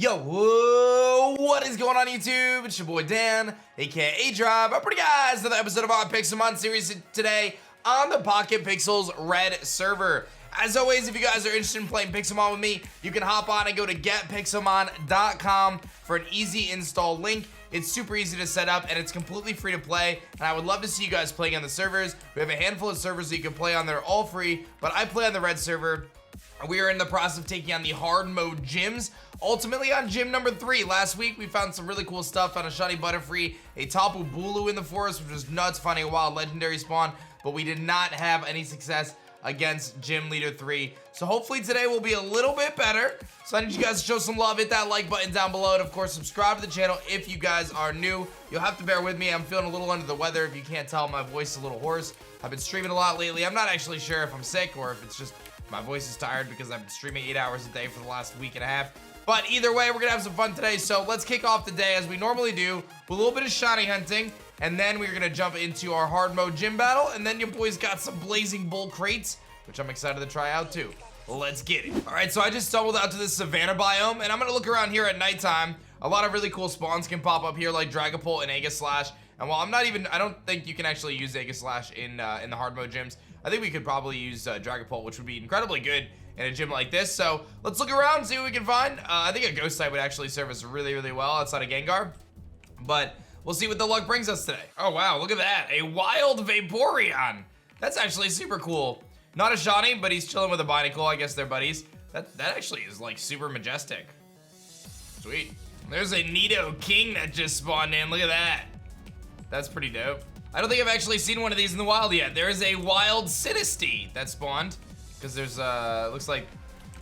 Yo, whoa, what is going on YouTube? It's your boy Dan, aka aDrive. Up guys to the episode of our Pixelmon series today on the PocketPixels Red Server. As always, if you guys are interested in playing Pixelmon with me, you can hop on and go to getpixelmon.com for an easy install link. It's super easy to set up and it's completely free to play, and I would love to see you guys playing on the servers. We have a handful of servers that you can play on. They're all free, but I play on the Red Server. We are in the process of taking on the Hardmode Gyms, ultimately on gym number 3. Last week, we found some really cool stuff. Found a shiny Butterfree, a Tapu Bulu in the forest, which was nuts, finding a wild legendary spawn, but we did not have any success against Gym Leader 3. So hopefully today will be a little bit better. So I need you guys to show some love, hit that like button down below, and of course, subscribe to the channel if you guys are new. You'll have to bear with me. I'm feeling a little under the weather. If you can't tell, my voice is a little hoarse. I've been streaming a lot lately. I'm not actually sure if I'm sick or if it's just my voice is tired because I've been streaming 8 hours a day for the last week and a half. But either way, we're gonna have some fun today. So let's kick off the day as we normally do with a little bit of shiny hunting. And then we're gonna jump into our hard mode gym battle. And then your boys got some blazing bull crates, which I'm excited to try out too. Let's get it. All right, so I just stumbled out to this savanna biome and I'm gonna look around here at nighttime. A lot of really cool spawns can pop up here like Dragapult and Aegislash. And while I don't think you can actually use Aegislash in the hard mode gyms. I think we could probably use Dragapult, which would be incredibly good in a gym like this. So let's look around, see what we can find. I think a ghost type would actually serve us really, really well outside of Gengar. But we'll see what the luck brings us today. Oh wow, look at that. A wild Vaporeon. That's actually super cool. Not a shiny, but he's chilling with a Binacle. I guess they're buddies. That actually is like super majestic. Sweet. There's a Nidoking that just spawned in. Look at that. That's pretty dope. I don't think I've actually seen one of these in the wild yet. There is a wild Sinistea that spawned, because there's looks like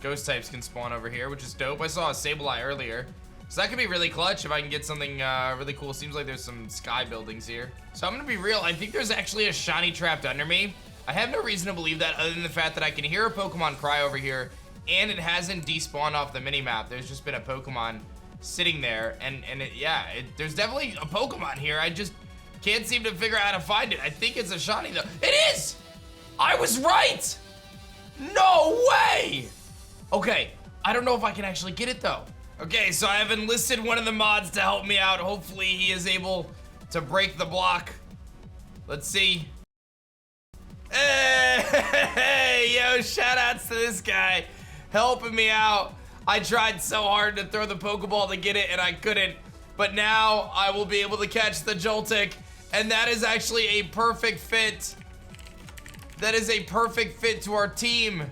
ghost types can spawn over here, which is dope. I saw a Sableye earlier, so that could be really clutch if I can get something really cool. Seems like there's some sky buildings here. So I'm gonna be real, I think there's actually a shiny trapped under me. I have no reason to believe that other than the fact that I can hear a Pokemon cry over here, and it hasn't despawned off the mini-map. There's just been a Pokemon sitting there, and there's definitely a Pokemon here. I just can't seem to figure out how to find it. I think it's a shiny though. It is! I was right! No way! Okay, I don't know if I can actually get it though. Okay, so I have enlisted one of the mods to help me out. Hopefully he is able to break the block. Let's see. Hey, yo, shout outs to this guy helping me out. I tried so hard to throw the Pokeball to get it and I couldn't. But now I will be able to catch the Joltik. And that is actually a perfect fit. That is a perfect fit to our team.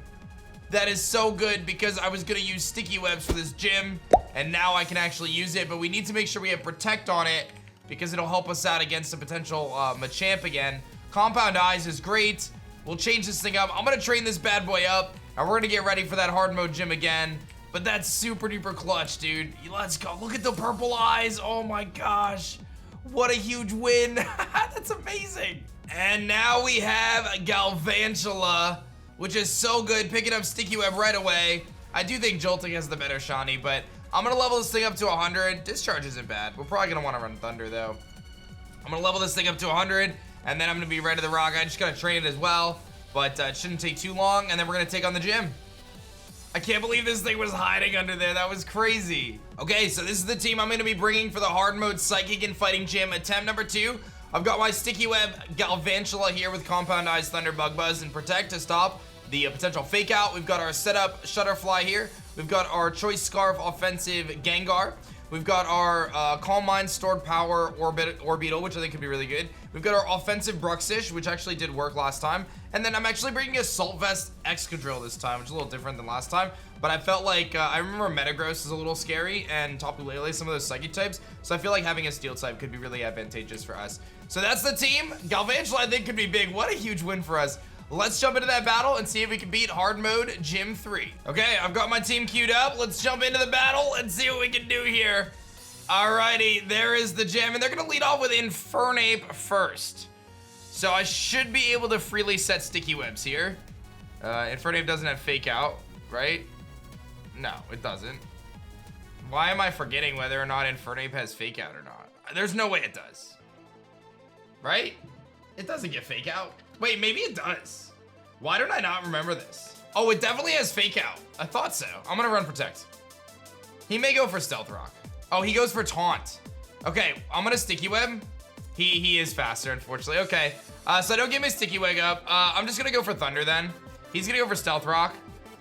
That is so good because I was gonna use sticky webs for this gym and now I can actually use it, but we need to make sure we have protect on it because it'll help us out against a potential Machamp again. Compound Eyes is great. We'll change this thing up. I'm gonna train this bad boy up and we're gonna get ready for that hard mode gym again. But that's super duper clutch, dude. Let's go. Look at the purple eyes. Oh my gosh. What a huge win. That's amazing. And now we have Galvantula, which is so good, picking up Sticky Web right away. I do think Joltik has the better shiny, but I'm gonna level this thing up to 100. Discharge isn't bad. We're probably gonna wanna run Thunder though. I'm gonna level this thing up to 100, and then I'm gonna be ready to rock. I just gotta train it as well, but it shouldn't take too long, and then we're gonna take on the gym. I can't believe this thing was hiding under there. That was crazy. Okay, so this is the team I'm gonna be bringing for the hard mode Psychic and Fighting Gym attempt number 2. I've got my Sticky Web Galvantula here with Compound Eyes, Thunder, Bug Buzz, and Protect to stop the potential fake out. We've got our setup Shutterfly here. We've got our Choice Scarf offensive Gengar. We've got our Calm Mind Stored Power Orbital, which I think could be really good. We've got our offensive Bruxish, which actually did work last time. And then I'm actually bringing a Salt Vest Excadrill this time, which is a little different than last time. But I felt like, I remember Metagross is a little scary, and Tapu Lele, some of those Psychic types. So I feel like having a Steel type could be really advantageous for us. So that's the team. Galvantula, I think, could be big. What a huge win for us. Let's jump into that battle and see if we can beat Hard Mode Gym 3. Okay, I've got my team queued up. Let's jump into the battle and see what we can do here. Alrighty, there is the gym, and they're gonna lead off with Infernape first. So I should be able to freely set sticky webs here. Infernape doesn't have fake out, right? No, it doesn't. Why am I forgetting whether or not Infernape has fake out or not? There's no way it does. Right? It doesn't get fake out. Wait, maybe it does. Why don't I not remember this? Oh, it definitely has fake out. I thought so. I'm gonna run protect. He may go for Stealth Rock. Oh, he goes for Taunt. Okay, I'm gonna Sticky Web. He is faster, unfortunately. Okay, so I don't get my Sticky Web up. I'm just gonna go for Thunder then. He's gonna go for Stealth Rock.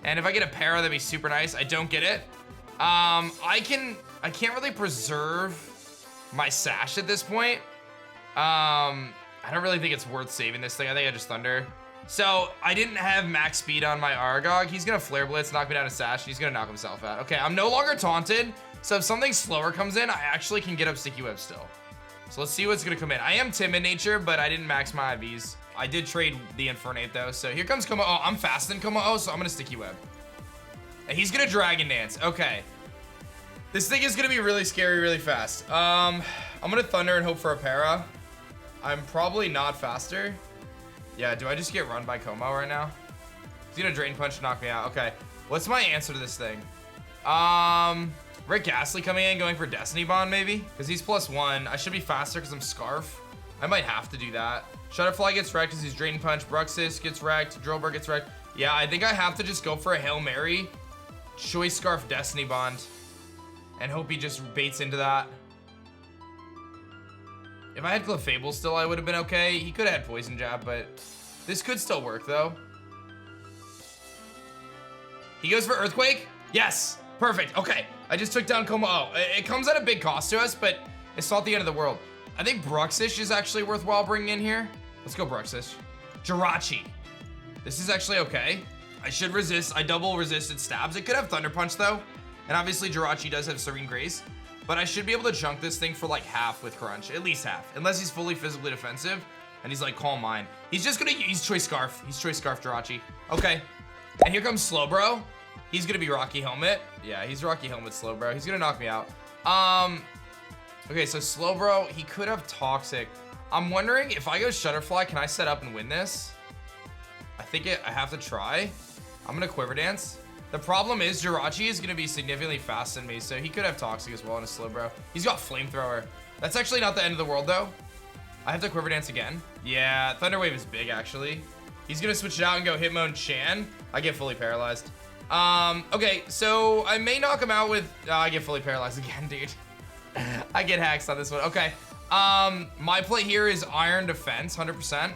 And if I get a para, that'd be super nice. I don't get it. I can't really preserve my Sash at this point. I don't really think it's worth saving this thing. I think I just Thunder. So I didn't have max speed on my Aragog. He's gonna Flare Blitz, knock me down to Sash. He's gonna knock himself out. Okay, I'm no longer taunted. So if something slower comes in, I actually can get up Sticky Web still. So let's see what's gonna come in. I am timid nature, but I didn't max my IVs. I did trade the Infernape though. So here comes Como. Oh, I'm faster than Como, so I'm gonna Sticky Web. And he's gonna Dragon Dance. Okay. This thing is gonna be really scary really fast. I'm gonna Thunder and hope for a para. I'm probably not faster. Yeah, do I just get run by Como right now? He's gonna Drain Punch to knock me out. Okay, what's my answer to this thing? Rick Ghastly coming in, going for Destiny Bond maybe? Because he's +1. I should be faster because I'm Scarf. I might have to do that. Shutterfly gets wrecked because he's Drain Punch. Bruxis gets wrecked. Drillbur gets wrecked. Yeah, I think I have to just go for a Hail Mary. Choice Scarf Destiny Bond. And hope he just baits into that. If I had Clefable still, I would have been okay. He could have had Poison Jab, but this could still work, though. He goes for Earthquake? Yes! Perfect. Okay. I just took down Como. Oh, it comes at a big cost to us, but it's not the end of the world. I think Bruxish is actually worthwhile bringing in here. Let's go Bruxish. Jirachi. This is actually okay. I should resist. I double resisted stabs. It could have Thunder Punch, though. And obviously, Jirachi does have Serene Grace. But I should be able to chunk this thing for like half with Crunch. At least half. Unless he's fully physically defensive. And he's like, Calm Mind. He's just gonna use Choice Scarf. He's Choice Scarf Jirachi. Okay. And here comes Slowbro. He's gonna be Rocky Helmet. Yeah, he's Rocky Helmet Slowbro. He's gonna knock me out. Okay, so Slowbro, he could have Toxic. I'm wondering if I go Shutterfly, can I set up and win this? I have to try. I'm gonna Quiver Dance. The problem is Jirachi is gonna be significantly faster than me, so he could have Toxic as well in a Slowbro. He's got Flamethrower. That's actually not the end of the world though. I have to Quiver Dance again. Yeah, Thunder Wave is big actually. He's gonna switch it out and go Hitmonchan. I get fully paralyzed. Okay, so I may knock him out with, I get fully paralyzed again, dude. I get hacks on this one. Okay, my play here is Iron Defense, 100%.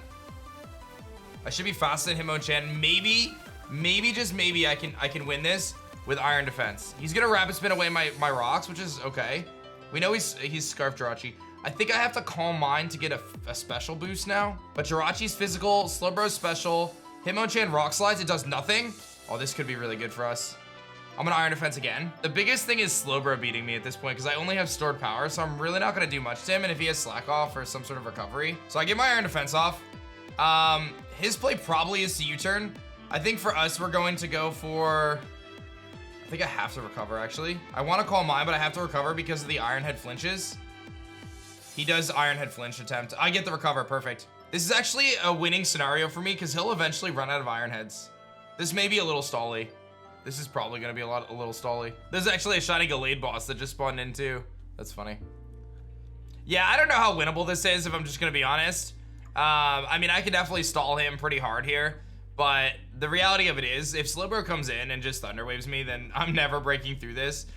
I should be faster than Hitmonchan. Maybe, just maybe I can win this with Iron Defense. He's gonna Rapid Spin away my rocks, which is okay. We know he's Scarf Jirachi. I think I have to Calm Mind to get a special boost now. But Jirachi's physical, Slowbro's special, Hitmonchan Rock Slides, it does nothing. Oh, this could be really good for us. I'm gonna Iron Defense again. The biggest thing is Slowbro beating me at this point because I only have stored power, so I'm really not gonna do much to him. And if he has Slack Off or some sort of recovery. So I get my Iron Defense off. His play probably is to U-turn. I think for us, we're going to go for, I think I have to recover actually. I wanna Calm Mind, but I have to recover because of the Iron Head flinches. He does Iron Head flinch attempt. I get the recover, perfect. This is actually a winning scenario for me because he'll eventually run out of Iron Heads. This may be a little stally. This is probably gonna be a little stally. There's actually a shiny Gallade boss that just spawned in too. That's funny. Yeah, I don't know how winnable this is if I'm just gonna be honest. I mean, I could definitely stall him pretty hard here, but the reality of it is if Slowbro comes in and just Thunder Waves me, then I'm never breaking through this.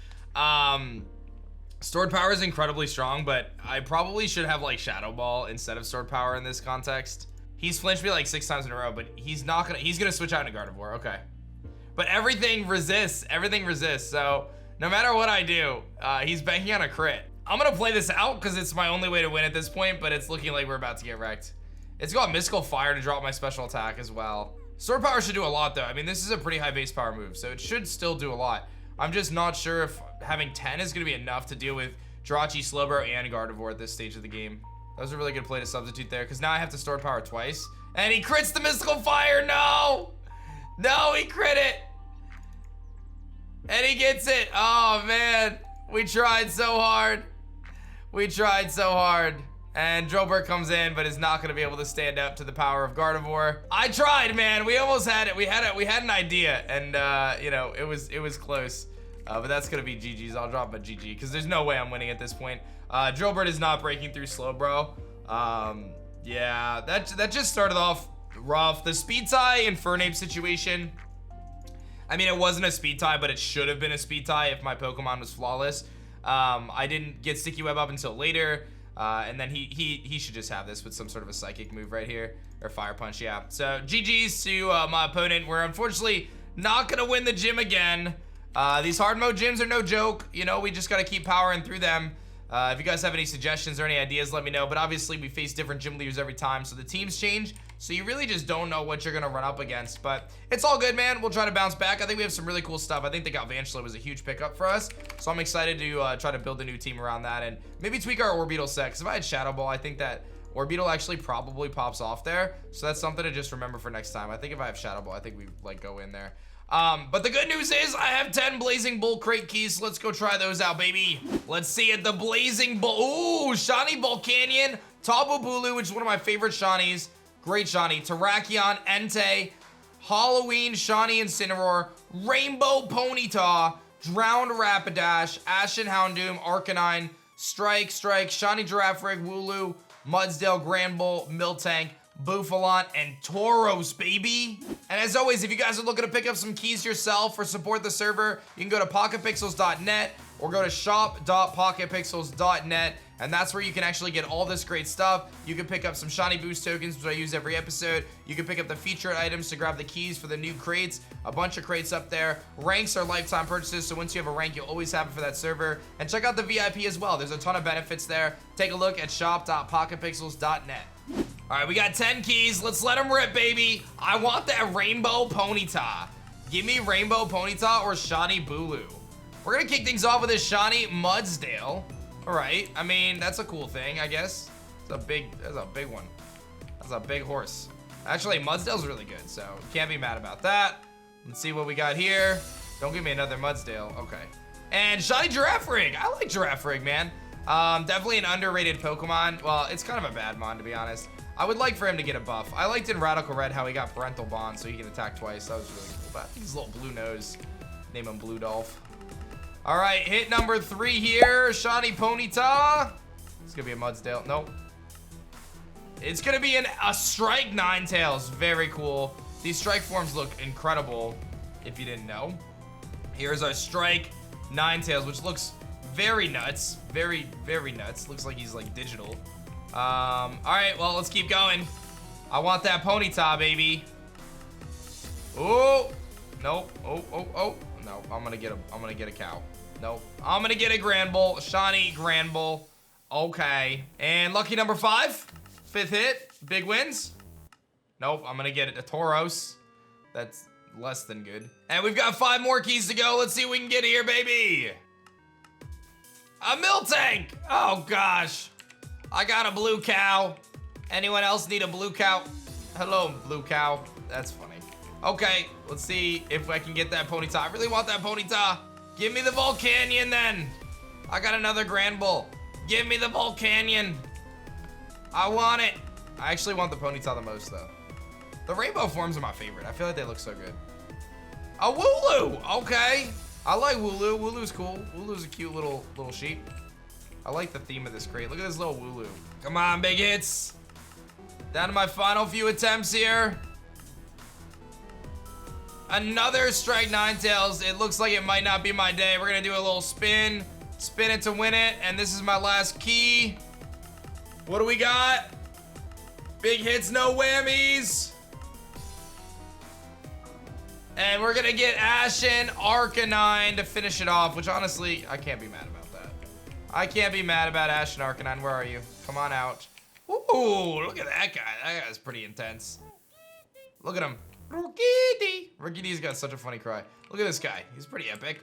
Stored power is incredibly strong, but I probably should have like Shadow Ball instead of stored power in this context. He's flinched me like 6 times in a row, but he's gonna switch out into Gardevoir, okay. But everything resists, so no matter what I do, he's banking on a crit. I'm gonna play this out because it's my only way to win at this point, but it's looking like we're about to get wrecked. It's got Mystical Fire to drop my special attack as well. Stored power should do a lot though. I mean, this is a pretty high base power move, so it should still do a lot. I'm just not sure if having 10 is gonna be enough to deal with Jirachi, Slowbro, and Gardevoir at this stage of the game. That was a really good play to substitute there, because now I have to store power twice. And he crits the Mystical Fire, no! No, he crit it! And he gets it, oh man. We tried so hard. And Drillbur comes in, but is not gonna be able to stand up to the power of Gardevoir. I tried, man, we almost had it. We had an idea, and you know, it was close. But that's gonna be GG's, I'll drop a GG, because there's no way I'm winning at this point. Drillbur is not breaking through Slowbro. Yeah, that just started off rough. The Speed Tie Infernape situation, I mean, it wasn't a speed tie, but it should have been a speed tie if my Pokemon was flawless. I didn't get Sticky Web up until later. And then he should just have this with some sort of a psychic move right here, or Fire Punch, yeah. So GG's to my opponent. We're unfortunately not gonna win the gym again. These hard mode gyms are no joke. You know, we just gotta keep powering through them. If you guys have any suggestions or any ideas, let me know. But obviously we face different gym leaders every time, so the teams change. So you really just don't know what you're gonna run up against. But it's all good, man. We'll try to bounce back. I think we have some really cool stuff. I think the Galvantula was a huge pickup for us. So I'm excited to try to build a new team around that and maybe tweak our Orbeetle set. Because if I had Shadow Ball, I think that Orbeetle actually probably pops off there. So that's something to just remember for next time. I think if I have Shadow Ball, I think we like go in there. But the good news is I have 10 Blazing Bull crate keys, so let's go try those out, baby. Let's see it, the Blazing Bull. Ooh, Shiny Volcanion, Tapu Bulu, which is one of my favorite Shinies. Great Shiny. Terrakion, Entei, Halloween, Shiny Incineroar, Rainbow Ponyta, Drowned Rapidash, Ashen Houndoom, Arcanine, Strike, Shiny Girafarig, Wooloo, Mudsdale, Granbull, Miltank, Buffalant, and Tauros, baby. And as always, if you guys are looking to pick up some keys yourself or support the server, you can go to PocketPixels.net or go to shop.pocketpixels.net, and that's where you can actually get all this great stuff. You can pick up some Shiny Boost tokens, which I use every episode. You can pick up the featured items to grab the keys for the new crates. A bunch of crates up there. Ranks are lifetime purchases, so once you have a rank, you'll always have it for that server. And check out the VIP as well. There's a ton of benefits there. Take a look at shop.pocketpixels.net. All right, we got 10 keys. Let's let them rip, baby. I want that Rainbow Ponyta. Give me Rainbow Ponyta or Shiny Bulu. We're gonna kick things off with this Shiny Mudsdale. All right, I mean, that's a cool thing, I guess. That's a big one. That's a big horse. Actually, Mudsdale's really good, so can't be mad about that. Let's see what we got here. Don't give me another Mudsdale, okay. And Shiny Girafarig. I like Girafarig, man. Definitely an underrated Pokemon. Well, it's kind of a bad mon, to be honest. I would like for him to get a buff. I liked in Radical Red how he got Parental Bond so he can attack twice. That was really cool. But I think his little blue nose, name him Blue Dolph. All right, hit number 3 here. Shiny Ponyta. It's gonna be a Mudsdale. Nope. It's gonna be a Strike Ninetales. Very cool. These Strike forms look incredible, if you didn't know. Here's our Strike Ninetales, which looks very nuts. Very, very nuts. Looks like he's like digital. All right, well, let's keep going. I want that Ponyta, baby. Oh, nope. Oh. No, I'm gonna get a cow. Nope. I'm gonna get a Granbull, Shiny Granbull. Okay. And lucky number 5. 5th hit. Big wins. Nope, I'm gonna get a Tauros. That's less than good. And we've got 5 more keys to go. Let's see what we can get here, baby. A Miltank. Oh, gosh. I got a blue cow. Anyone else need a blue cow? Hello, blue cow. That's funny. Okay, let's see if I can get that Ponyta. I really want that Ponyta. Give me the Volcanion then. I got another Granbull. Give me the Volcanion. I want it. I actually want the Ponyta the most though. The rainbow forms are my favorite. I feel like they look so good. A Wooloo. Okay. I like Wooloo. Wooloo's cool. Wooloo's a cute little sheep. I like the theme of this crate. Look at this little Wooloo. Come on, big hits. Down to my final few attempts here. Another Strike Ninetales. It looks like it might not be my day. We're gonna do a little spin. Spin it to win it. And this is my last key. What do we got? Big hits, no whammies. And we're gonna get Ashen Arcanine to finish it off, which honestly, I can't be mad about that. I can't be mad about Ashen Arcanine. Where are you? Come on out. Ooh, look at that guy. That guy's pretty intense. Look at him. Rikkidi's got such a funny cry. Look at this guy. He's pretty epic.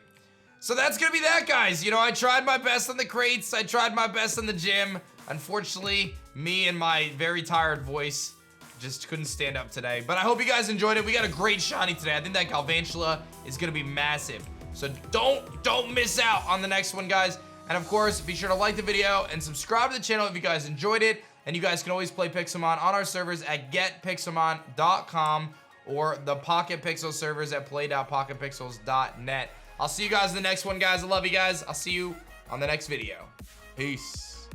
So that's gonna be that, guys. You know, I tried my best on the crates. I tried my best on the gym. Unfortunately, me and my very tired voice just couldn't stand up today. But I hope you guys enjoyed it. We got a great shiny today. I think that Galvantula is gonna be massive. So don't miss out on the next one, guys. And of course, be sure to like the video and subscribe to the channel if you guys enjoyed it. And you guys can always play Pixelmon on our servers at getpixelmon.com or the PocketPixels servers at play.pocketpixels.net. I'll see you guys in the next one, guys. I love you guys. I'll see you on the next video. Peace.